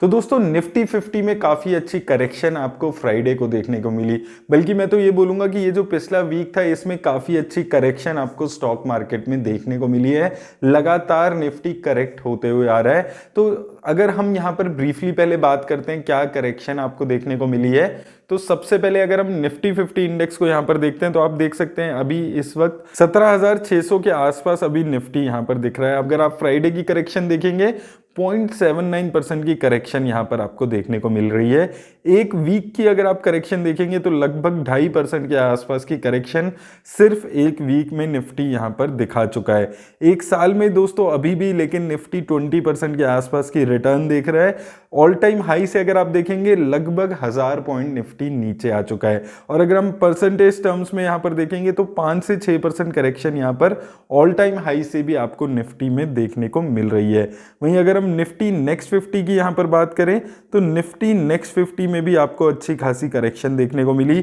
तो दोस्तों निफ्टी 50 में काफ़ी अच्छी करेक्शन आपको फ्राइडे को देखने को मिली। बल्कि मैं तो ये बोलूँगा कि ये जो पिछला वीक था इसमें काफ़ी अच्छी करेक्शन आपको स्टॉक मार्केट में देखने को मिली है। लगातार निफ्टी करेक्ट होते हुए आ रहा है। तो अगर हम यहाँ पर ब्रीफली पहले बात करते हैं क्या करेक्शन आपको देखने को मिली है, तो सबसे पहले अगर हम निफ्टी 50 इंडेक्स को यहाँ पर देखते हैं तो आप देख सकते हैं अभी इस वक्त 17,600 के आसपास अभी निफ्टी यहाँ पर दिख रहा है। अगर आप फ्राइडे की करेक्शन देखेंगे 0.79% की करेक्शन यहां पर आपको देखने को मिल रही है। एक वीक की अगर आप करेक्शन देखेंगे तो लगभग 2.5% के आसपास की करेक्शन सिर्फ एक वीक में निफ्टी यहां पर दिखा चुका है। एक साल में दोस्तों अभी भी लेकिन निफ्टी 20% के आसपास की रिटर्न देख रहा है। ऑल टाइम हाई से अगर आप देखेंगे लगभग 1000 पॉइंट निफ्टी नीचे आ चुका है। और अगर हम परसेंटेज टर्म्स में यहां पर देखेंगे तो 5 से 6% करेक्शन यहां पर ऑल टाइम हाई से भी आपको निफ्टी में देखने को मिल रही है। वहीं अगर हम निफ्टी नेक्स्ट 50 की यहां पर बात करें तो निफ्टी नेक्स्ट 50 में भी आपको अच्छी खासी करेक्शन देखने को मिली।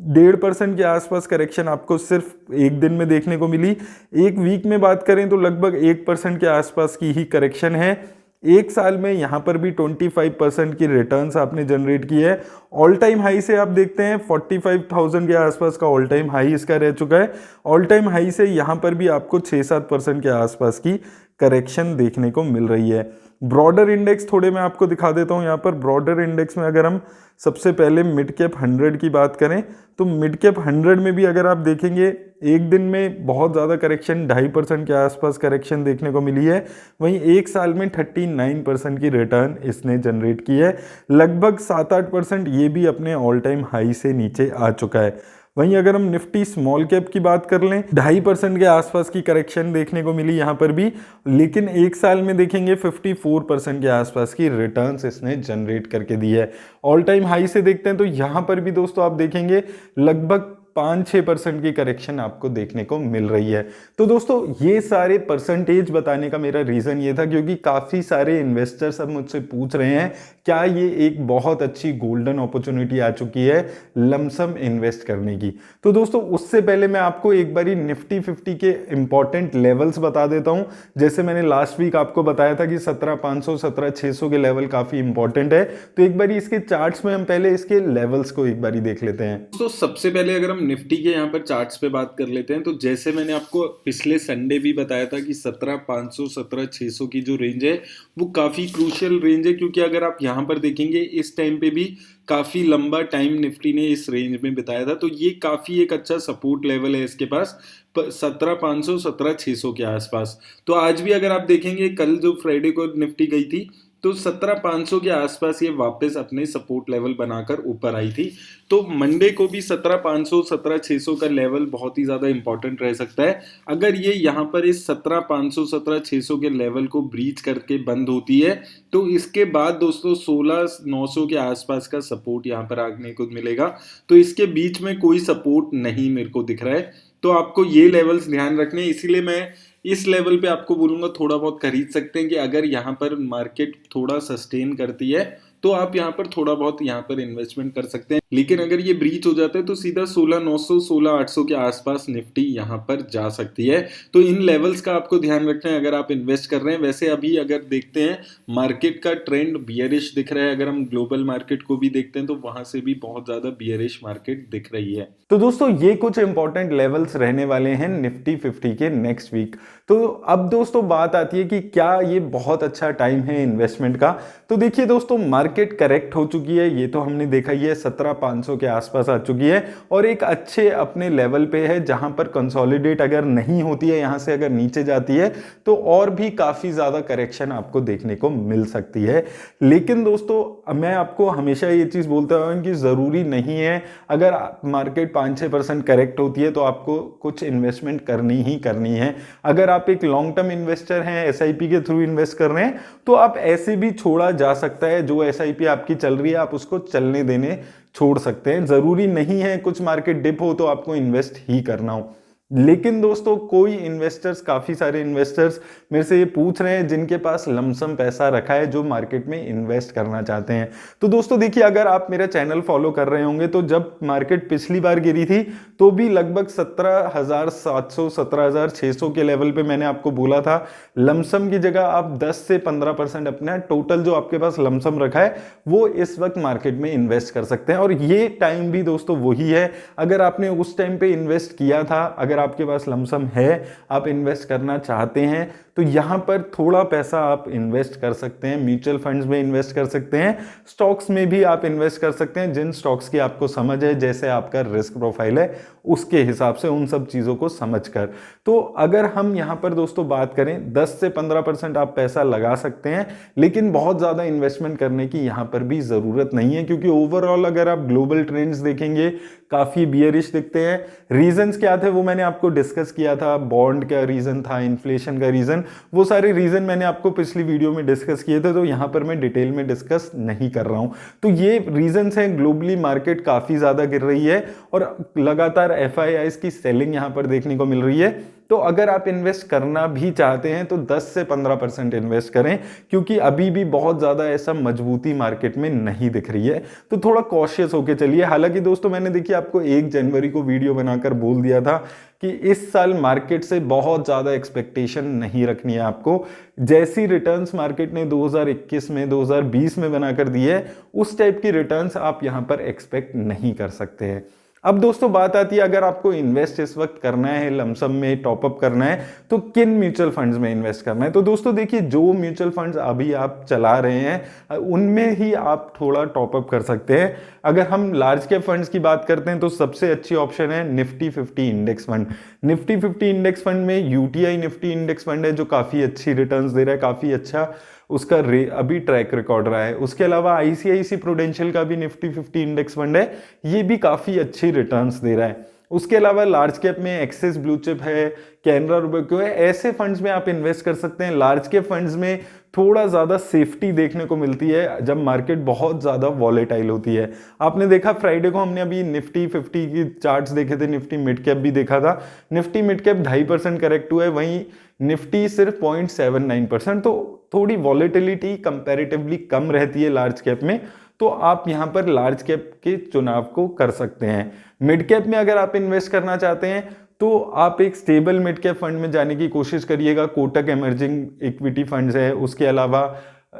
1.5% के आसपास करेक्शन आपको सिर्फ एक दिन में देखने को मिली। एक वीक में बात करें तो लगभग 1% के आसपास की ही करेक्शन है। एक साल में यहां पर भी 25% की रिटर्न्स आपने जनरेट की है। ऑल टाइम हाई से आप देखते हैं 45,000 के आसपास का ऑल टाइम हाई इसका रह चुका है। ऑल टाइम हाई से यहां पर भी आपको 6-7% के आसपास की करेक्शन देखने को मिल रही है। ब्रॉडर इंडेक्स थोड़े मैं आपको दिखा देता हूं। यहाँ पर ब्रॉडर इंडेक्स में अगर हम सबसे पहले मिड कैप 100 की बात करें तो मिड कैप 100 में भी अगर आप देखेंगे एक दिन में बहुत ज़्यादा करेक्शन 2.5% के आसपास करेक्शन देखने को मिली है। वहीं एक साल में 39% की रिटर्न इसने जनरेट की है। लगभग 7-8% ये भी अपने ऑल टाइम हाई से नीचे आ चुका है। वहीं अगर हम निफ्टी स्मॉल कैप की बात कर लें 2.5% के आसपास की करेक्शन देखने को मिली यहाँ पर भी, लेकिन एक साल में देखेंगे 54% के आसपास की रिटर्न्स इसने जनरेट करके दी है। ऑल टाइम हाई से देखते हैं तो यहाँ पर भी दोस्तों आप देखेंगे लगभग 5-6% की करेक्शन आपको देखने को मिल रही है। तो दोस्तों ये सारे परसेंटेज बताने का मेरा रीज़न ये था क्योंकि काफ़ी सारे इन्वेस्टर्स अब मुझसे पूछ रहे हैं क्या ये एक बहुत अच्छी गोल्डन अपॉर्चुनिटी आ चुकी है लमसम इन्वेस्ट करने की। तो दोस्तों उससे पहले मैं आपको एक बारी निफ्टी 50 के इंपॉर्टेंट लेवल्स बता देता हूं। जैसे मैंने लास्ट वीक आपको बताया था कि 17,500 17,600 के लेवल काफ़ी इंपॉर्टेंट है, तो एक बारी इसके चार्ट्स में हम पहले इसके लेवल्स को एक बारी देख लेते हैं। तो सबसे पहले अगर हम निफ्टी के यहाँ पर चार्ट्स पे बात कर लेते हैं तो जैसे मैंने आपको पिछले संडे भी बताया था कि 17,500 17,600 की जो रेंज है वो काफ़ी क्रूशियल रेंज है, क्योंकि अगर आप यहाँ पर देखेंगे इस टाइम पे भी काफ़ी लंबा टाइम निफ्टी ने इस रेंज में बिताया था, तो ये काफ़ी एक अच्छा सपोर्ट लेवल है इसके पास 17,500 17,600 के आसपास। तो आज भी अगर आप देखेंगे कल जो फ्राइडे को निफ्टी गई थी तो 17,500 के आसपास ये वापस अपने सपोर्ट लेवल बनाकर ऊपर आई थी। तो मंडे को भी 17,500 17,600 का लेवल बहुत ही ज़्यादा इंपॉर्टेंट रह सकता है। अगर ये यहाँ पर इस 17,500 17,600 के लेवल को ब्रीच करके बंद होती है तो इसके बाद दोस्तों 16,900 के आसपास का सपोर्ट यहाँ पर आने को मिलेगा। तो इसके बीच में कोई सपोर्ट नहीं मेरे को दिख रहा है, तो आपको ये लेवल्स ध्यान रखने, इसीलिए मैं इस लेवल पे आपको बोलूंगा थोड़ा बहुत खरीद सकते हैं कि अगर यहाँ पर मार्केट थोड़ा सस्टेन करती है तो आप यहाँ पर थोड़ा बहुत यहाँ पर इन्वेस्टमेंट कर सकते हैं। लेकिन अगर ये ब्रीच हो जाता है तो सीधा 16,900 16,800 के आसपास निफ्टी यहाँ पर जा सकती है। तो इन लेवल्स का आपको ध्यान रखना है अगर आप इन्वेस्ट कर रहे हैं। वैसे अभी अगर देखते हैं मार्केट का ट्रेंड बियरिश दिख रहा है, अगर हम ग्लोबल मार्केट को भी देखते हैं तो वहां से भी बहुत ज्यादा बियरिश मार्केट दिख रही है। तो दोस्तों ये कुछ इंपॉर्टेंट लेवल्स रहने वाले हैं निफ्टी 50 के नेक्स्ट वीक। तो अब दोस्तों बात आती है कि क्या ये बहुत अच्छा टाइम है इन्वेस्टमेंट का। तो देखिए दोस्तों मार्केट करेक्ट हो चुकी है, ये तो हमने देखा ही है 17,500 के आसपास आ चुकी है और एक अच्छे अपने लेवल पे है जहां पर कंसोलिडेट अगर नहीं होती है, यहां से अगर नीचे जाती है तो और भी काफी ज्यादा करेक्शन आपको देखने को मिल सकती है। लेकिन दोस्तों मैं आपको हमेशा ये चीज बोलता हूं कि जरूरी नहीं है अगर मार्केट 5-6% करेक्ट होती है तो आपको कुछ इन्वेस्टमेंट करनी ही करनी है। अगर आप एक लॉन्ग टर्म इन्वेस्टर हैं, एसआईपी के थ्रू इन्वेस्ट कर रहे हैं तो आप ऐसे भी छोड़ा जा सकता है। जो एसआईपी आपकी चल रही है आप उसको चलने देने छोड़ सकते हैं। जरूरी नहीं है कुछ मार्केट डिप हो तो आपको इन्वेस्ट ही करना हो। लेकिन दोस्तों कोई इन्वेस्टर्स, काफ़ी सारे इन्वेस्टर्स मेरे से ये पूछ रहे हैं जिनके पास लमसम पैसा रखा है जो मार्केट में इन्वेस्ट करना चाहते हैं। तो दोस्तों देखिए, अगर आप मेरा चैनल फॉलो कर रहे होंगे तो जब मार्केट पिछली बार गिरी थी तो भी लगभग 17,700 17,600 के लेवल पे मैंने आपको बोला था लमसम की जगह आप 10 से 15% अपना टोटल जो आपके पास लमसम रखा है वो इस वक्त मार्केट में इन्वेस्ट कर सकते हैं। और ये टाइम भी दोस्तों वही है, अगर आपने उस टाइम पे इन्वेस्ट किया था, अगर आपके पास लमसम है, आप इन्वेस्ट करना चाहते हैं तो यहां पर थोड़ा पैसा आप इन्वेस्ट कर सकते हैं। म्यूचुअल फंड्स में इन्वेस्ट कर सकते हैं, स्टॉक्स में भी आप इन्वेस्ट कर सकते हैं, जिन स्टॉक्स की आपको समझ है, जैसे आपका रिस्क प्रोफाइल है उसके हिसाब से, उन सब चीज़ों को समझकर। तो अगर हम यहाँ पर दोस्तों बात करें 10 से 15% आप पैसा लगा सकते हैं, लेकिन बहुत ज़्यादा इन्वेस्टमेंट करने की यहाँ पर भी ज़रूरत नहीं है, क्योंकि ओवरऑल अगर आप ग्लोबल ट्रेंड्स देखेंगे काफ़ी बियरिश दिखते हैं। रीजंस क्या थे वो मैंने आपको डिस्कस किया था, बॉन्ड का रीज़न था, इन्फ्लेशन का रीज़न, वो सारे रीज़न मैंने आपको पिछली वीडियो में डिस्कस किए थे, तो यहाँ पर मैं डिटेल में डिस्कस नहीं कर रहा हूँ। तो ये रीजंस हैं, ग्लोबली मार्केट काफ़ी ज़्यादा गिर रही है और लगातार एफआईआईज़ की सेलिंग यहाँ पर देखने को मिल रही है। तो अगर आप इन्वेस्ट करना भी चाहते हैं तो 10 से 15% इन्वेस्ट करें, क्योंकि अभी भी बहुत ज़्यादा ऐसा मजबूती मार्केट में नहीं दिख रही है, तो थोड़ा कॉशियस होके चलिए। हालांकि दोस्तों मैंने देखिए आपको 1 जनवरी को वीडियो बनाकर बोल दिया था कि इस साल मार्केट से बहुत ज़्यादा एक्सपेक्टेशन नहीं रखनी है आपको। जैसी रिटर्न्स मार्केट ने 2021 में 2020 में बनाकर दी है उस टाइप की रिटर्न्स आप यहाँ पर एक्सपेक्ट नहीं कर सकते हैं। अब दोस्तों बात आती है, अगर आपको इन्वेस्ट इस वक्त करना है, लमसम में टॉपअप करना है, तो किन म्यूचुअल फंड्स में इन्वेस्ट करना है। तो दोस्तों देखिए, जो म्यूचुअल फंड्स अभी आप चला रहे हैं उनमें ही आप थोड़ा टॉपअप कर सकते हैं। अगर हम लार्ज कैप फंड्स की बात करते हैं तो सबसे अच्छी ऑप्शन है Nifty 50 index fund. Nifty 50 index fund में यूटीआई निफ्टी इंडेक्स फंड है जो काफ़ी अच्छी रिटर्न्स दे रहा है, काफ़ी अच्छा उसका अभी ट्रैक रिकॉर्ड रहा है। उसके अलावा आईसीआईसी प्रूडेंशियल का भी निफ्टी 50 इंडेक्स फंड है, ये भी काफ़ी अच्छी रिटर्न्स दे रहा है। उसके अलावा लार्ज कैप में एक्सिस ब्लू चिप है, कैनरा रुबिको है, ऐसे फंड्स में आप इन्वेस्ट कर सकते हैं। लार्ज कैप फंड्स में थोड़ा ज़्यादा सेफ्टी देखने को मिलती है जब मार्केट बहुत ज़्यादा वॉलेटाइल होती है। आपने देखा फ्राइडे को हमने अभी निफ्टी 50 की चार्ट्स देखे थे, निफ्टी मिड कैप भी देखा था। निफ्टी मिड कैप 2.5% करेक्ट हुआ है, वहीं निफ्टी सिर्फ 0.79%, तो थोड़ी वॉलेटिलिटी कंपैरेटिवली कम रहती है लार्ज कैप में, तो आप यहां पर लार्ज कैप के चुनाव को कर सकते हैं। मिड कैप में अगर आप इन्वेस्ट करना चाहते हैं तो आप एक स्टेबल मिड कैप फंड में जाने की कोशिश करिएगा। कोटक इमर्जिंग इक्विटी फंड्स है, उसके अलावा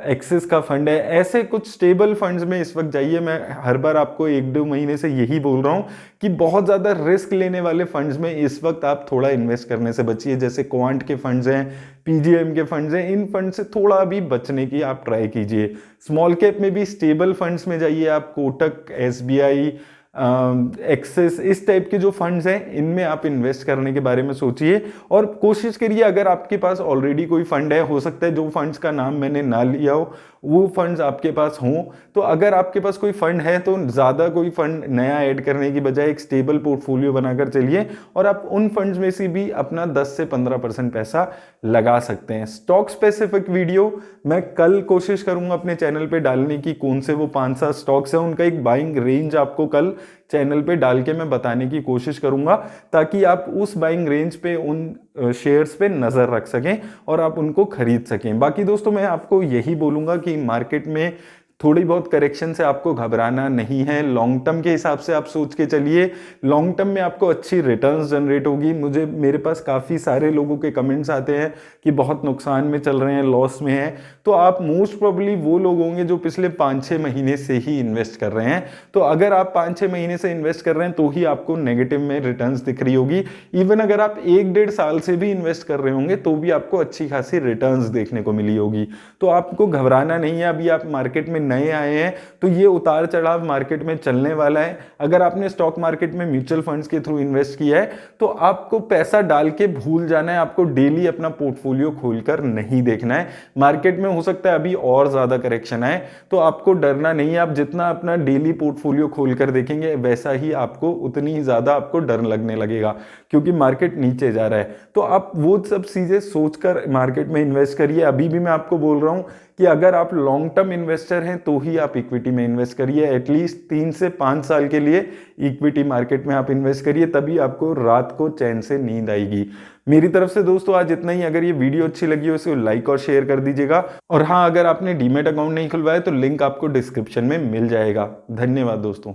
एक्सिस का फंड है, ऐसे कुछ स्टेबल फंड्स में इस वक्त जाइए। मैं हर बार आपको 1-2 महीने से यही बोल रहा हूँ कि बहुत ज़्यादा रिस्क लेने वाले फंड्स में इस वक्त आप थोड़ा इन्वेस्ट करने से बचिए। जैसे क्वांट के फंड्स हैं, पीजीएम के फंड्स हैं, इन फंड से थोड़ा भी बचने की आप ट्राई कीजिए। स्मॉल कैप में भी स्टेबल फंड्स में जाइए आप, कोटक, एसबीआई, एक्सेस, इस टाइप के जो फंड्स हैं इनमें आप इन्वेस्ट करने के बारे में सोचिए और कोशिश करिए। अगर आपके पास ऑलरेडी कोई फंड है, हो सकता है जो फंड्स का नाम मैंने ना लिया हो वो फंड्स आपके पास हों, तो अगर आपके पास कोई फंड है तो ज़्यादा कोई फंड नया ऐड करने की बजाय एक स्टेबल पोर्टफोलियो बनाकर चलिए और आप उन फंड्स में से भी अपना 10 से 15% पैसा लगा सकते हैं। स्टॉक स्पेसिफिक वीडियो मैं कल कोशिश करूंगा अपने चैनल पे डालने की, कौन से वो 5-7 स्टॉक्स हैं उनका एक बाइंग रेंज आपको कल चैनल पे डाल के मैं बताने की कोशिश करूंगा, ताकि आप उस बाइंग रेंज पे उन शेयर्स पे नज़र रख सकें और आप उनको खरीद सकें। बाकी दोस्तों मैं आपको यही बोलूँगा कि मार्केट में थोड़ी बहुत करेक्शन से आपको घबराना नहीं है। लॉन्ग टर्म के हिसाब से आप सोच के चलिए, लॉन्ग टर्म में आपको अच्छी रिटर्न्स जनरेट होगी। मेरे पास काफ़ी सारे लोगों के कमेंट्स आते हैं कि बहुत नुकसान में चल रहे हैं, लॉस में हैं, तो आप मोस्ट प्रोबेबली वो लोग होंगे जो पिछले 5-6 महीने से ही इन्वेस्ट कर रहे हैं। तो अगर आप 5-6 महीने से इन्वेस्ट कर रहे हैं तो ही आपको नेगेटिव में रिटर्न्स दिख रही होगी। इवन अगर आप 1-1.5 साल से भी इन्वेस्ट कर रहे होंगे तो भी आपको अच्छी खासी रिटर्न्स देखने को मिली होगी। तो आपको घबराना नहीं है। अभी आप मार्केट में नए आए हैं तो ये उतार चढ़ाव मार्केट में चलने वाला है। अगर आपने स्टॉक मार्केट में म्यूचुअल फंड्स के थ्रू इन्वेस्ट किया है तो आपको पैसा डाल के भूल जाना है, आपको डेली अपना पोर्टफोलियो खोलकर नहीं देखना है। मार्केट में हो सकता है अभी और ज्यादा करेक्शन आए, तो आपको डरना नहीं है। आप जितना अपना डेली पोर्टफोलियो खोलकर देखेंगे वैसा ही आपको उतनी ही ज्यादा आपको डर लगने लगेगा, क्योंकि मार्केट नीचे जा रहा है। तो आप वो सब चीजें सोचकर मार्केट में इन्वेस्ट करिए। अभी भी मैं आपको बोल रहा हूं कि अगर आप लॉन्ग टर्म इन्वेस्टर हैं हैं तो ही आप इक्विटी में इन्वेस्ट करिए। एटलीस्ट 3 से 5 साल के लिए इक्विटी मार्केट में आप इन्वेस्ट करिए, तभी आपको रात को चैन से नींद आएगी। मेरी तरफ से दोस्तों आज इतना ही। अगर ये वीडियो अच्छी लगी हो इसे लाइक और शेयर कर दीजिएगा। और हाँ, अगर आपने डीमैट अकाउंट नहीं खुलवाया तो लिंक आपको डिस्क्रिप्शन में मिल जाएगा। धन्यवाद दोस्तों।